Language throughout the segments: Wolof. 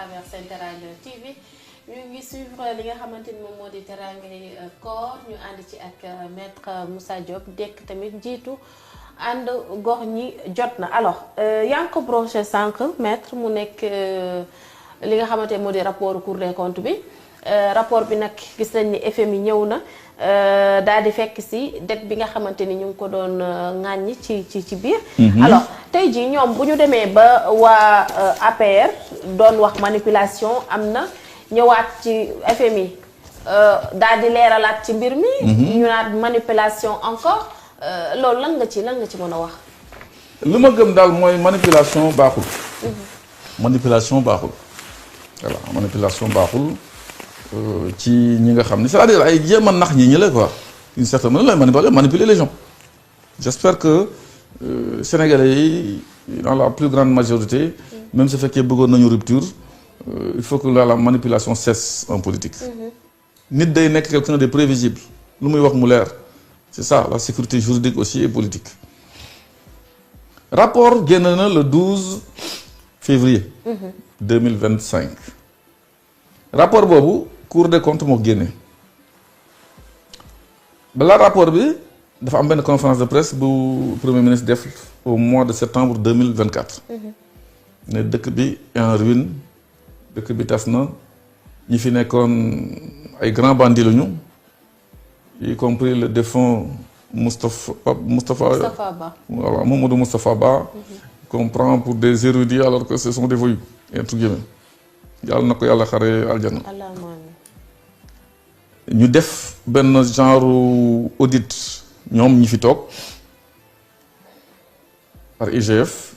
travers Sen Teranga TV ñu ngi suivre li nga xamante ni moom moo di Terangay koor ñu ànd ci ak maître Moussa Diop dekk tamit jiitu ànd gox ñi jot na alors yaa ngi ko broché sànq maître mu nekk li nga xamante ni moo di rapport Cour des comptes bi rapport bi nag gis nañ ni FMI ñëw na daal di fekk si dette bi nga xamante ni ñu ngi ko doon ŋàññi ci biir. alors tey jii ñoom bu ñu demee ba waa APR doon wax manipulation am na ñëwaat ci FMI daal di leeralaat ci mbir mi. ñu naan manipulation encore loolu lan nga ci mën a wax. li ma gëm daal mooy manipulation baaxul. manipulation baaxul voilà manipulation baaxul. ci ñi nga xam ne c'est-à-dire ay jéem a nax ñi la quoi d'une certaine manière lay manipuler les gens j'espère que sénégalais yi dans la plus grande majorité même su fekkee bëggoon nañu rupture il faut que la manipulation cesse en politique nit day nekk quelqu'un de prévisible lu muy wax mu leer c'est ça la sécurité juridique aussi et politique rapport génn na le 12 février 2025 rapport boobu Cour des comptes moo génne balaa rapport bi dafa am benn conférence de presse bu premier ministre def au mois de septembre 2024 ne dëkk bi en ruine dëkk bi tas na ñi fi nekkoon ay grands bandits lañu y compris le défunt Moustapha Ba voilà Mamadou Moustapha Ba qu'on prend pour des érudits alors que ce sont des voyous entre guillemets yàlla na ko yàlla xare aljana ñu def benn genre audit ñoom ñi fi toog par IGF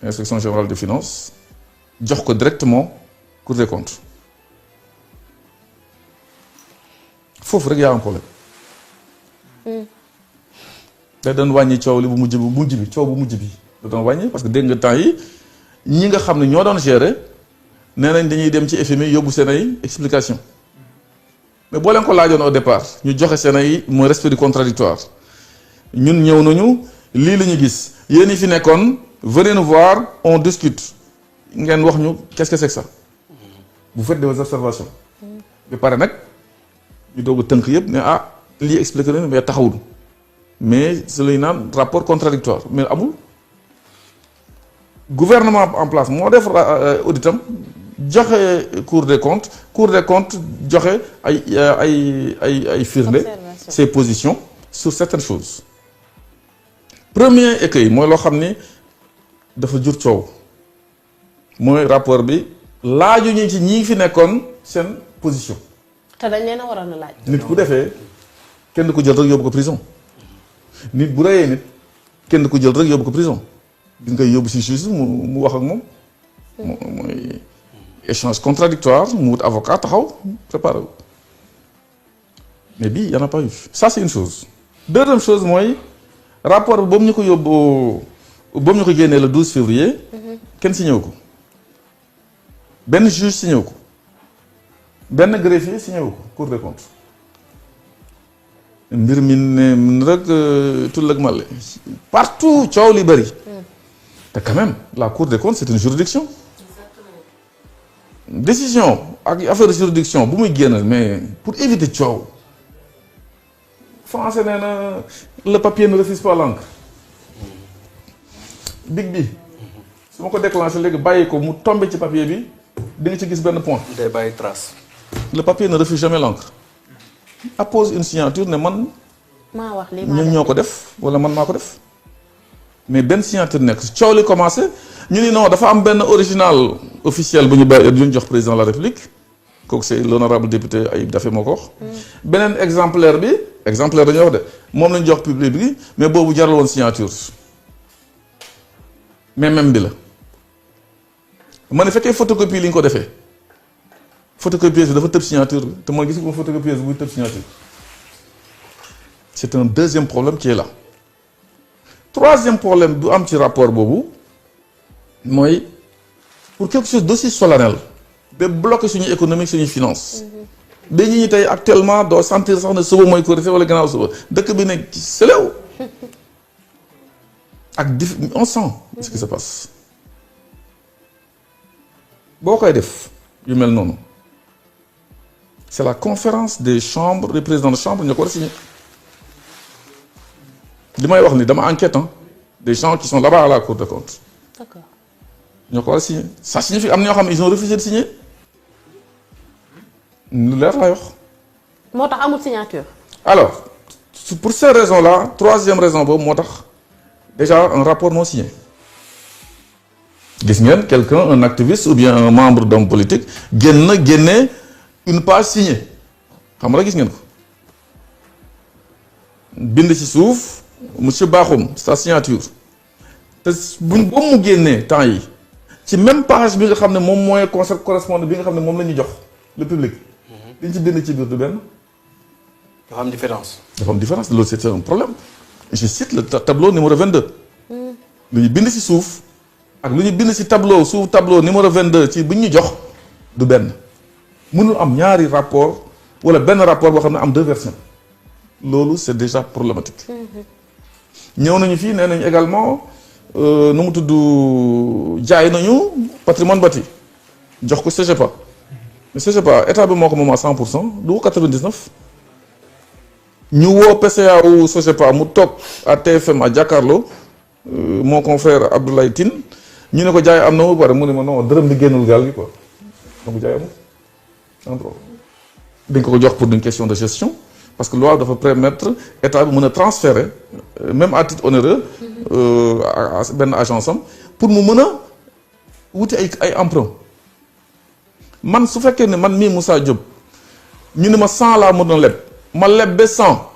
inspection générale des finances jox ko directement Cour des comptes foofu rek yaa am problème day doon wàññi coow li bu mujj bi coow bu mujj bi da doon wàññi parce que dégg nga temps yi ñi nga xam ne ñoo doon gérer nee nañ dañuy dem ci FMI yóbbu seen ay explication mais boo leen ko laajoon au départ ñu joxe seen ay mooy respect du contradictoire ñun ñëw nañu lii la ñu gis yéen ñi fi nekkoon venez nous voir on discute ngeen wax ñu qu'est-ce que c'est que ça vous faites des observations ba pare nag ñu doog a tënk yëpp ne ah lii expliqué nañu mais taxawul mais c'est lu ñu naan rapport contradictoire mais amul gouvernement en place moo def auditam joxe Cour des comptes joxe ay firnde ses positions sur certaines choses premier écueil mooy loo xam ni dafa jur coow mooy rapport bi laaju ñu ci ñi fi nekkoon seen position te dañ leen a waroon a laaj nit ku defee kenn ku jël rek yóbbu ko prison nit bu reyee nit kenn ku jël rek yóbbu ko prison di nga koy yóbbu si juge mu wax ak moom mooy échange contradictoire mu wut avocat taxaw préparé wu mais bii y en a pas eu ça c'est une chose deuxième chose mooy rapport bi boobu ñu ko yóbbu boobu ñu ko génnee le 12 février kenn signé ko benn juge signé ko benn greffier signé ko Cour des comptes mbir mi ne rek tull ak male partout coow li bëri te quand même la Cour des comptes c'est une juridiction décision ak affaire de juridiction bu muy génn mais pour éviter coow français nee na le papier ne refuse pas l'encre big bi su ma ko déclenché léegi bàyyi ko mu tombé ci papier bi di nga ci gis benn point day bàyyi trace le papier ne refuse jamais l'encre appose une signature ne man maa wax lii ñun ñoo ko def wala man maa ko def mais benn signature nekk coow li commencé ñu ni non dafa am benn original officiel bu ñu bàyyi ñu jox président de la République kooku c'est l'honorable député Ayib Daffé moo ko wax beneen exemplaire bi exemplaire dañuy wax de moom lañ jox public bi mais boobu jarul woon signature mais même bi la ma ne fekkee photocopie li ñu ko defee photocopieuse bi dafa tëb signature bi te mooy gis nga photocopieuse buy tëb signature c'est un deuxième problème qui est là troisième problème bu am ci rapport boobu mooy pour quelque chose d'aussi solennel ba bloquer suñu économie suñu finance ba ñi tey actuellement doo sentir sax ne suba mooy Korité wala gannaaw suba dëkk bi nekk ci selew ak on sent ce qui se passe boo koy def yu mel noonu c'est la conférence des chambres des présidents de chambre ñoo ko war a signé li may wax ni dama enquête des gens qui sont là-bas à la Cour des comptes. D'accord. ñoo ko war a signé ça signifie am na ñoo xam ne ils ont refusé de signer lu leer laay wax. moo tax amul signature. alors pour ces raisons-là troisième raison boobu moo tax déjà un rapport non signé gis ngeen quelqu'un un activiste ou bien un membre d'un politique génne une page signée xam nga gis ngeen ko bind ci suuf monsieur Bakhoum sa signature te buñ ba mu génnee temps yi ci même page bi nga xam ne moom mooy correspondant bi nga xam ne moom la ñu jox le public. liñ ci bind ci biir du benn. dafa am différence. dafa am différence loolu c'est un problème je cite le tableau numéro 22. lu ñu bind ci suuf ak lu ñu bind ci tableau suuf tableau numéro 22 ci bu ñu jox du benn mënul am ñaari rapport wala benn rapport boo xam ne am deux versions loolu c'est déjà problématique. ñëw nañu fii nee nañu également nu mu tudd jaay nañu patrimoine bâti jox ko CGPA mais CGPA état bi moo ko moom à 100% du 99. ñu woo PCA wu CGPA mu toog à TFM à jàkkaarloo mon confrère Abdoulaye Tine ñu ne ko jaay am na mu pare mu ne ma non dërëm bi génnul gaal gi quoi donc jaay amul dañ ko jox pour une question de gestion parce que loi dafa permettre état bi mën a transférer même à titre onéreux à benn agence am pour mu mën a wuti ay emprunt man su fekkee ne man mii Moussa Diop ñu ne ma 100 laa mën a leb ma leb ba 100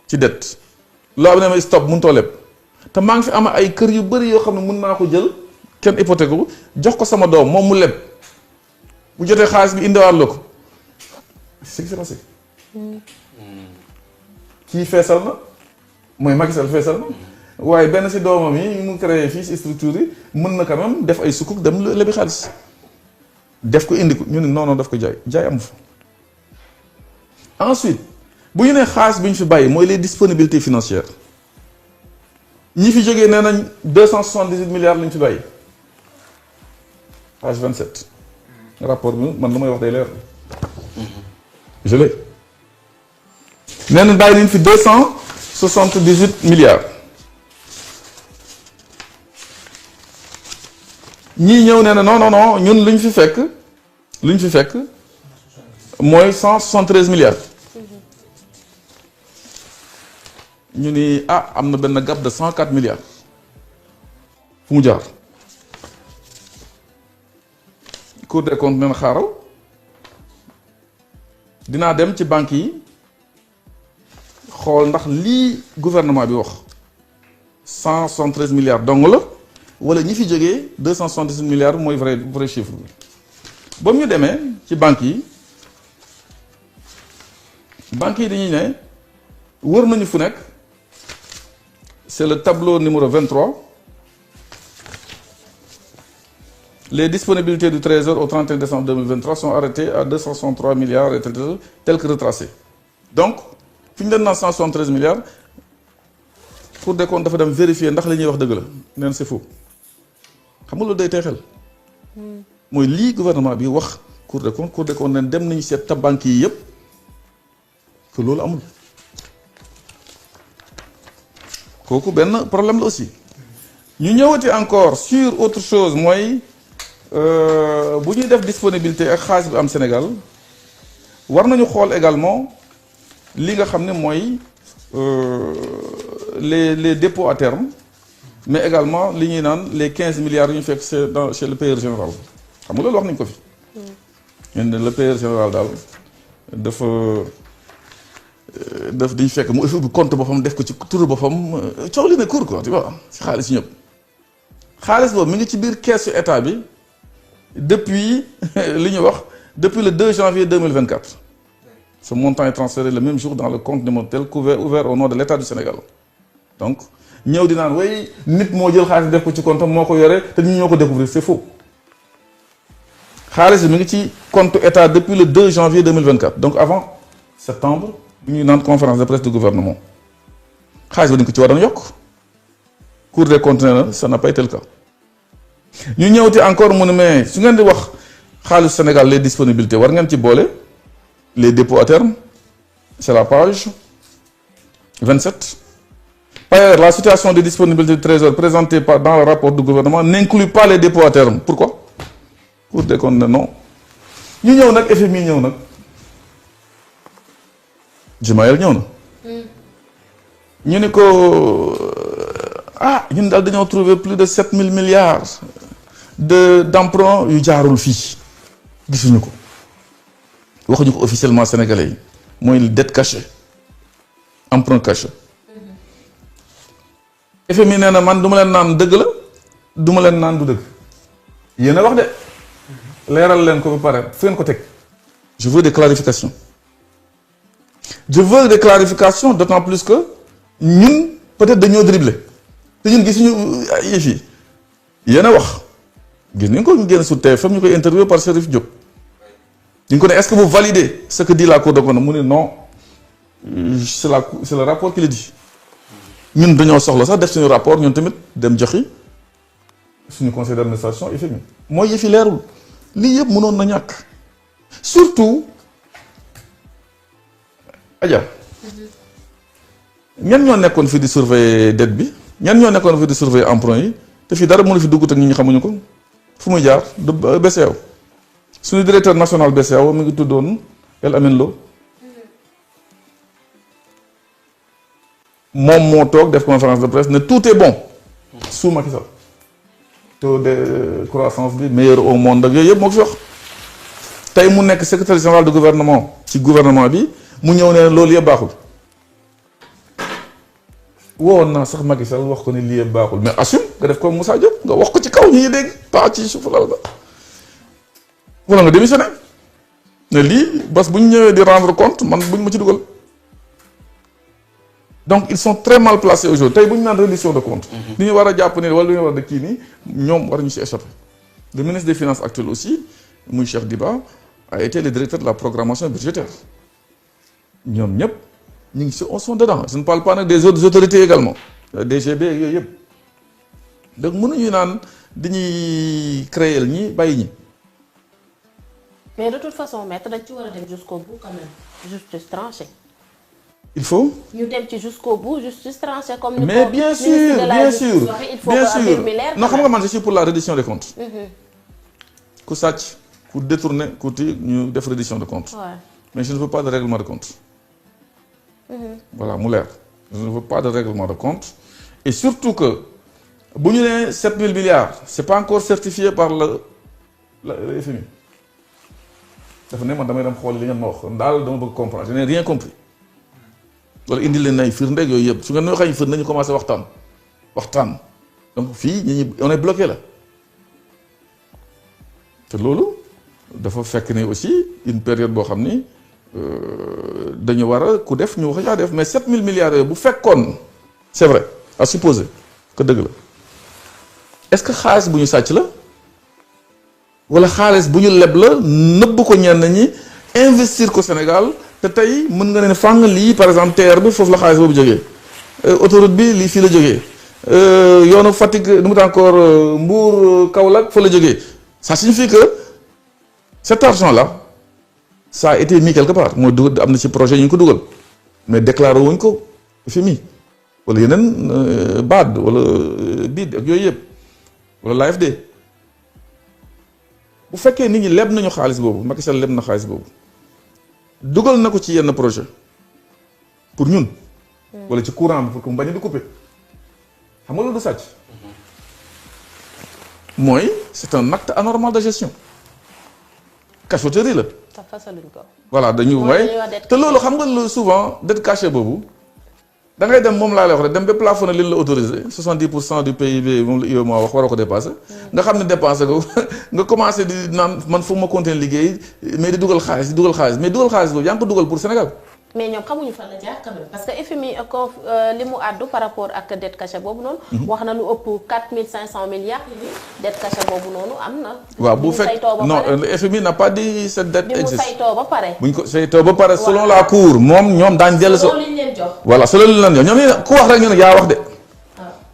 ci dette loo xam ne ma stop mënutoo leb te maa ngi fi am ay kër yu bëri yoo xam ne mën naa ko jël kenn hypothèque ko jox ko sama doom moom mu leb bu jotee xaalis bi indiwaat la ko c'est ce qui s'est passé. kii feesal na mooy Macky Sall feesal na waaye benn si doomam yi mu créé fii si structure yi mën na quand même def ay sukuk dem lebi xaalis def ko indi ko ñu ne non daf ko jaay amu fa. ensuite bu ñu nee xaalis bi ñu fi bàyyi mooy les disponibilités financières ñi fi jógee nee nañ 278 milliards lañ fi bàyyi page 27 rapport bi man lu may wax day leer je l'ai nee na bàyyi nañ fi 278 milliards ñii ñëw nee na non ñun lu ñu fi fekk mooy 173 milliards. ñu ni am na benn gap de 104 milliards fu mu jaar Cour des comptes nee na xaaral dinaa dem ci banques yi xool ndax lii gouvernement bi wax 173 milliards dong la wala ñi fi jógee 278 milliards mooy vrai chiffre bi ba mu ñu demee ci banques yi dañuy ne wër nañu fu nekk. C'est le tableau numéro 23. Les disponibilités du Trésor au 31 décembre 2023 sont arrêtées à 263 milliards et tel que retracé. Donc, fi ñu leen naan 173 milliards Cour des comptes dafa dem vérifier ndax li ñuy wax dëgg la neen c'est faux xam nga loolu day tey xel. mooy lii gouvernement bi wax Cour des comptes neen dem nañu seet banques yi yëpp que loolu amul. kooku benn problème la aussi ñu ñëwati encore sur autre chose mooy bu ñuy def disponibilité ak xaalis bi am Sénégal war nañu xool également li nga xam ne mooy les dépôts à terme mais également li ñuy naan les 15 milliards yu ñu fekk chez le payeur général xam nga loolu wax nañu ko fi. ñun le payeur général daal daf diñ fekk mu ubbi compte boppam def ko ci turu boppam coow li ne cour quoi tu vois si xaalis ñëpp xaalis boobu mi ngi ci biir keesu état bi depuis li ñu wax depuis le 2 janvier 2024 ce montant est transféré le même jour dans le compte numéro tel ouvert au nom de l'état du Sénégal donc ñëw di naan way nit moo jël xaalis def ko ci compte moo ko yore te ñu ñoo ko découvrir c'est faux xaalis bi mi ngi ci compte état depuis le 2 janvier 2024 donc avant septembre bi ñuy naan conférence de presse du gouvernement xaalis ba dañ ko ci waroon yokk Cour des comptes nee na ça n'a pas été le cas ñu ñëwti encore mu ne mais su ngeen di wax xaalis Sénégal les disponibilités war ngeen ci boole les dépôts à terme c'est la page 27. Par ailleurs, la situation de disponibilité du trésor présentée dans le rapport du gouvernement n'inclut pas les dépôts à terme. Pourquoi? Pour des comptes non. ñu ñëw nag FMI ñëw nag Jumayel ñëw na. ñu ne ko ñun daal dañoo trouver plus de 7000 milliards d'emprunt yu jaarul fii gisuñu ko waxuñu ko officiellement sénégalais yi mooy dette cachée emprunt caché. FMI nee na man du ma leen naan dëgg la du ma leen naan du dëgg yéen a wax de leeral leen ko ba pare fu ngeen ko teg. Je veux des clarifications. Je veux des clarifications d'autant plus que ñun peut-être dañoo dribbler te ñun gisuñu yëf yi yéen a wax gis nañ ko ñu génn sur TFM ñu koy interviewé par Chérif Diop. ñu ko ne est-ce que vous validez ce que dit la Cour des comptes mu ne non c'est le rapport qui le dit. ñun dañoo soxla sax def suñu rapport ñun tamit dem joxi suñu conseil d'administration FMI mooy yëfi leerul lii yëpp mënoon na ñàkk surtout Adja ñan ñoo nekkoon fi di surveiller dette bi ñan ñoo nekkoon fi di surveiller emprunt yi te fii dara mënu fi dugg te ñi xamuñu ko fu muy jaar du BCEAO suñu directeur national BCEAO mi ngi tuddoon El Amin Lo moom moo toog def conférence de presse ne tout est bon sous Macky Sall taux de croissance bi meilleur au monde ak yooyu yëpp moo ko fi wax tey mu nekk secrétaire général du gouvernement ci gouvernement bi mu ñëw ne loolu yëpp baaxul woon naa sax Macky Sall wax ko ne lii yëpp baaxul mais assume nga def ko Moussa Diop nga wax ko ci kaw ñi dégg pas ci suuf lal ba wala nga démissionné ne lii bas bu ñu ñëwee di rendre compte man buñ ma ci dugal. Donc ils sont très mal placés aujourd'hui tey bu ñu naan reddition de compte. li ñu war a jàpp ne wala li ñu war a kii nii ñoom war ñu si échapper. Le ministre des Finances actuel aussi muy Cheikh Diba a été le directeur de la programmation budgétaire ñoom ñëpp ñu ngi si on sont dedans je ne parle pas nag des autres autorités également DGB yooyu yëpp donc mënuñu naan dañuy créer ñi bàyyi ñi. mais de toute façon maître dañ ci war a dem jusqu'au bout quand même justice tranchée. Il faut. ñu dem ci jusqu'au bout justice tranchée comme. mais bien sûr bien sûr bien sûr non xam nga man je suis pour la reddition des comptes. ku sàcc ku détourner ku ti ñu def reddition de compte. mais je ne veux pas de règlement de compte. voilà mu leer je ne veux pas de règlement de compte et surtout que bu ñu nee 7000 milliards c'est pas encore certifié par le FMI dafa ne man damay dem xool li ngeen ma wax daal dama bëgg comprendre je n'ai rien compris. wala indi leen ay firnde yooyu yëpp su ngeen noo xañ firnde nañu commencé waxtaan donc fii ñi on est bloqué là te loolu dafa fekk ne aussi une période boo xam ni dañu war a ku def ñu wax yaa def mais 7000 milliards yooyu bu fekkoon c'est vrai à supposer que dëgg la est-ce que xaalis bu ñu sàcc la wala xaalis bu ñu leb la nëbb ko ñenn ñi investir ko Sénégal te tey mën nga ne fàng lii par exemple TER bi foofu la xaalis boobu jógee autoroute bi lii fii la jógee yoonu Fatick nu mu tax encore Mbour Kaolack fa la jógee ça signifie que cet argent là ça a été mis quelque part mooy dugal am na ci projet ñu ngi ko dugal mais déclaré wuñ ko FMI wala yeneen BAD wala BID ak yooyu yëpp wala l'AFD bu fekkee nit ñi leb nañu xaalis boobu Macky Sall leb na xaalis boobu. dugal na ko ci yenn projet pour ñun wala ci courant bi pour que mu bañ a di couper xam nga loolu du sàcc mooy c'est un acte anormal de gestion cachotterie la. voilà dañu may te loolu xam nga lu souvent dette cachée boobu da ngay dem moom laa lay wax rek dem ba plafonné li ñu la autorisé 70% du PIB moom la UEMOA wax waroo ko dépassé nga xam ne dépensé ko nga commencé di naan man fu ma continuer liggéey mais di dugal xaalis mais dugal xaalis boobu yaa ngi ko dugal pour Sénégal. mais ñoom xamuñu fan la jaar quand même parce que FMI li mu àddu par rapport ak dette cachée boobu noonu. wax na lu ëpp 4500 milliards yi dette cachée boobu noonu am na. waaw bu fekk non FMI n'a pas dit cette dette existe. bi mu saytoo ba pare. bu ñu ko saytoo ba pare selon la cour ñoom daañu dellu. selon li ñu leen jox. voilà selon li ñu leen jox ñoom ku wax rek ñu ne yaa wax de.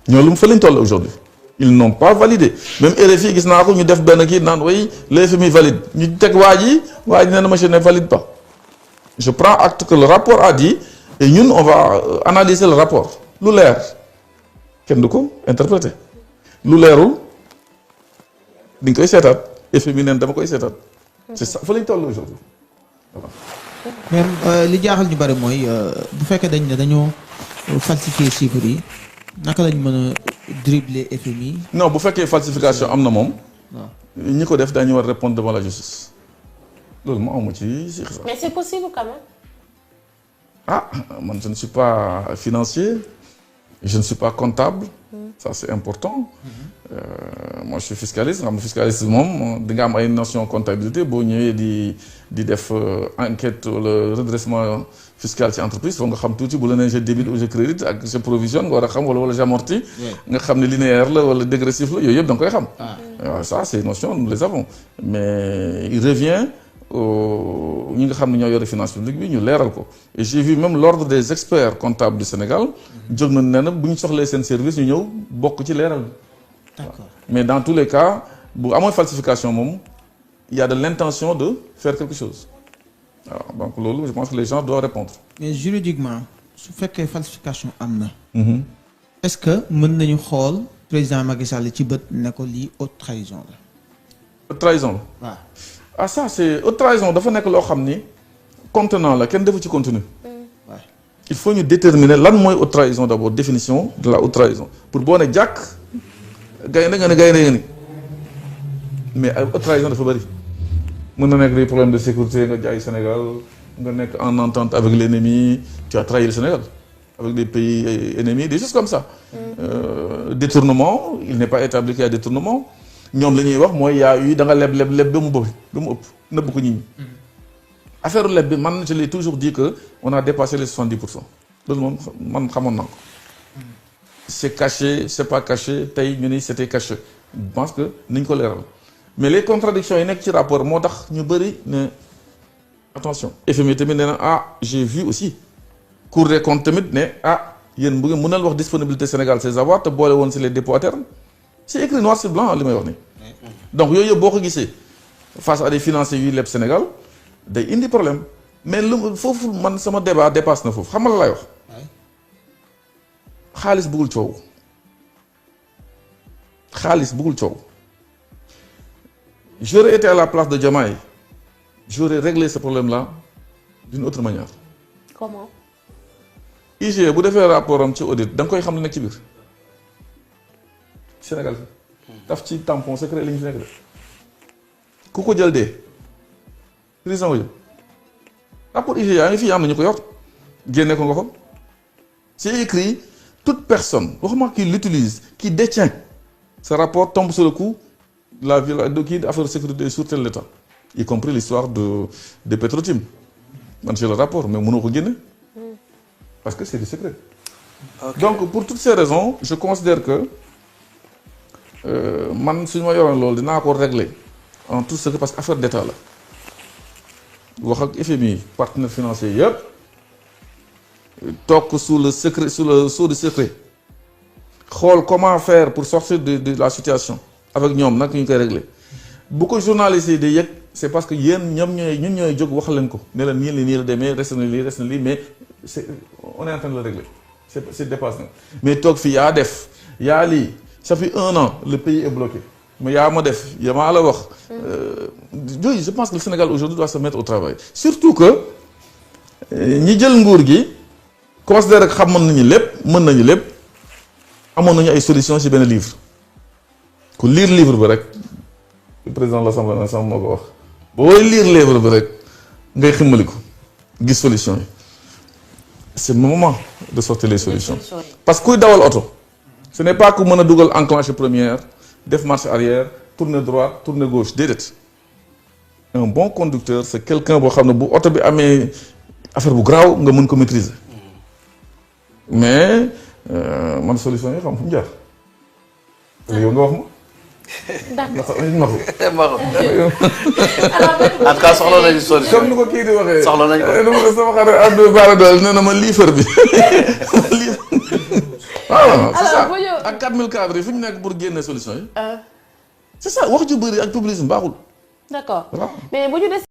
ñoo lu mu fa lañ toll aujourd'hui ils n'ont pas validé même RFI gis naa ko ñu def benn kii naan way le FMI valide ñu teg waa ji nee na monsieur ne valide pas je prends acte que le rapport a dit et ñun on va analyser le rapport lu leer kenn du ko interpréter lu leerul di nga koy seetaat FMI neen dama koy seetaat c'est ça fa lañ toll aujourd'hui voilà. mais li jaaxal ñu bari mooy bu fekkee dañ ne dañoo falsifier chiffres yi naka lañ mën a dribbler FMI. non bu fekkee falsification am na moom. waaw ñi ko def dañu war répondre devant la justice loolu moo amu ci mais c'est possible quand même. ah man je ne suis pas financier je ne suis pas comptable. Ça c'est important. Moi je suis fiscaliste xam nga fiscaliste moom di nga am ay notion comptabilité boo ñëwee di def enquête wala redressement fiscal ci entreprise foog nga xam tuuti bu la nee je débite ou je crédite ak je provisionne nga war a xam wala j'amortis. nga xam ne linéaire la wala dégressif la yooyu yëpp da nga koy xam. waaw ça c'est notion nous les avons mais il revient ñi nga xam ne ñoo yore finance publique bi ñu leeral ko et j'ai vu même l'ordre des experts comptables du Sénégal jóg na ne na bu ñu soxlee seen service ñu ñëw bokk ci leeral bi. d'accord mais dans tous les cas bu amoon falsification moom il y a de l'intention de faire quelque chose waaw donc loolu je pense que les gens doivent répondre. mais juridiquement su fekkee falsification am na. est-ce que mën nañu xool président Macky Sall ci bët ne ko lii haute trahison la. haute trahison la. waaw. ah ça c'est haute trahison dafa nekk loo xam ni contenant la kenn defu ci contenu. waaw. il faut ñu déterminer lan mooy haute trahison d'abord définition de la haute trahison pour boo ne jàkk gaynde nga ni mais ay haute trahison dafa bëri mën na nekk des problèmes de sécurité nga jaay Sénégal nga nekk en entente avec l'ennemi tu as trahi le Sénégal avec des pays ennemis des choses comme ça. Détournement il n'est pas établi qu'il y a détournement ñoom la ñuy wax mooy yaa yu da nga leb ba mu ëpp nëbb ko nit ñi. affaire leb bi man je l'ai toujours dit que on a dépassé les 70%. loolu moom man xamoon naa ko. c'est caché c'est pas caché tey ñu ni c'était caché je pense que niñ ko leeral mais les contradictions yi nekk ci rapport moo tax ñu bëri ne attention FMI tamit nee na ah j'ai vu aussi Cour des comptes tamit ne ah yéen bu ngeen mënal wax disponibilité Sénégal ses avoirs te boole woon si les dépôts à terme c'est écrit noir sur blanc li may wax nii donc yooyu yëpp boo ko gisee face à des financiers yuy leb Sénégal day indi problème mais lu foofu man sama débat dépasse na foofu xam nga la lay wax xaalis bëggul coow xaalis bëggul coow j'aurais été à la place de Diomaye j'aurais réglé ce problème-là d'une autre manière. Comment? IGE bu defee rapport am ci audit da nga koy xam ne nekk ci biir Sénégal daf ci tampon secret li ñu fi nekk de ku ko jël dee prison nga jël rapport IGE yaa ngi fii am na ñu ko yor génne ko nga xam c'est écrit. Toute personne, qui l'utilise, qui détient ce rapport tombe sur le coup de la affaire de sécurité et sûreté de l'État, y compris l'histoire de Petro-Tim. J'ai le rapport, mais mon parce que c'est du secret. Okay. Donc pour toutes ces raisons, je considère que man si ma yoroon loolu dinaa ko régler en tout secret parce que affaire d'État la wax ak FMI partenaire financier yëpp. toog sous le secret sous le sceau du secret xool comment faire pour sortir de la situation avec ñoom nag ñu koy régler bu ko journalistes yi di yëg c'est parce que yéen ñun ñooy jóg wax leen ko ne leen nii la demee reste na lii mais c'est on est en train de le régler c'est dépassé na mais toog fii yaa def yaa lii ça fait 1 an le pays est bloqué mais yaa ma def yaa maa la wax je pense que le Sénégal aujourd'hui doit se mettre au travail surtout que ñi jël nguur gi considère que xam mën nañu lépp amoon nañu ay solutions ci benn livre ku lire livre bi rek le président de l'Assemblée nationale moo ko wax booy lire livre bi rek ngay ximmaliku gis solution yi c'est le moment de sortir les solutions parce que kuy dawal oto ce n'est pas que mën a dugal enclencher première def marche arrière tourner droite tourner gauche déedéet un bon conducteur c'est quelqu'un boo xam ne bu oto bi amee affaire bu graaw nga mën ko maîtriser mais man solution yi xam fu mu jaar yow nga wax ma. d'accord en tout cas soxla nañu solution comme ni ko kii di waxee. soxla nañu ko sama xarit Abdou Bara Dolly nee na ma liifar bi c'est ça alors bu ñu. ak 4000 cadres yi fu ñu nekk pour génne solution yi. c'est ça wax ju bëri ak populisme baaxul. d'accord waaw. mais bu ñu des